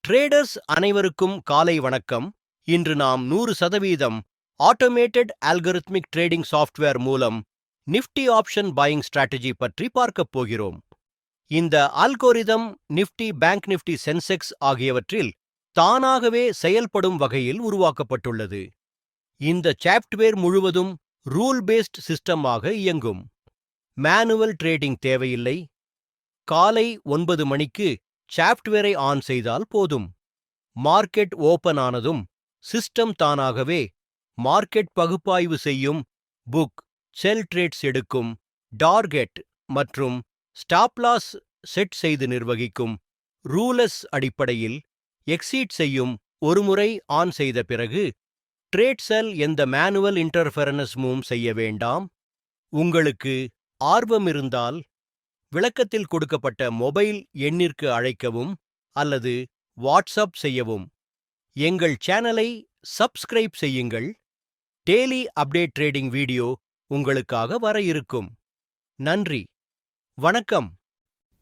Traders அனைவருக்கும் காலை வணக்கம். இன்று நாம் 100% ஆட்டோமேட்டட் அல்கரித்மிக் ட்ரேடிங் சாஃப்ட்வேர் மூலம் நிஃப்டி ஆப்ஷன் பையிங் ஸ்ட்ராட்டஜி பற்றி பார்க்கப் போகிறோம். இந்த algorithm Nifty, bank Nifty, Sensex ஆகியவற்றில் தானாகவே செயல்படும் வகையில் உருவாக்கப்பட்டுள்ளது. இந்த சாஃப்ட்வேர் முழுவதும் ரூல் பேஸ்ட் சிஸ்டமாக இயங்கும். மேனுவல் ட்ரேடிங் தேவையில்லை. காலை 9 மணிக்கு சாஃப்ட்வேரை ஆன் செய்தால் போதும். மார்க்கெட் ஓபன் ஆனதும் சிஸ்டம் தானாகவே மார்க்கெட் பகுப்பாய்வு செய்யும், புக், செல் ட்ரேட்ஸ் எடுக்கும், டார்கெட் மற்றும் ஸ்டாப் லாஸ் செட் செய்து நிர்வகிக்கும். ரூலஸ் அடிப்படையில் எக்ஸீட் செய்யும். ஒருமுறை ஆன் செய்த பிறகு ட்ரேட் செல் எந்த மேனுவல் இன்டர்ஃபெரன்ஸும் செய்ய வேண்டாம். உங்களுக்கு ஆர்வம் இருந்தால் விளக்கத்தில் கொடுக்கப்பட்ட மொபைல் எண்ணிற்கு அழைக்கவும் அல்லது வாட்ஸ்அப் செய்யவும். எங்கள் சேனலை சப்ஸ்கிரைப் செய்யுங்கள். டெய்லி அப்டேட் ட்ரேடிங் வீடியோ உங்களுக்காக வர இருக்கும். நன்றி, வணக்கம்.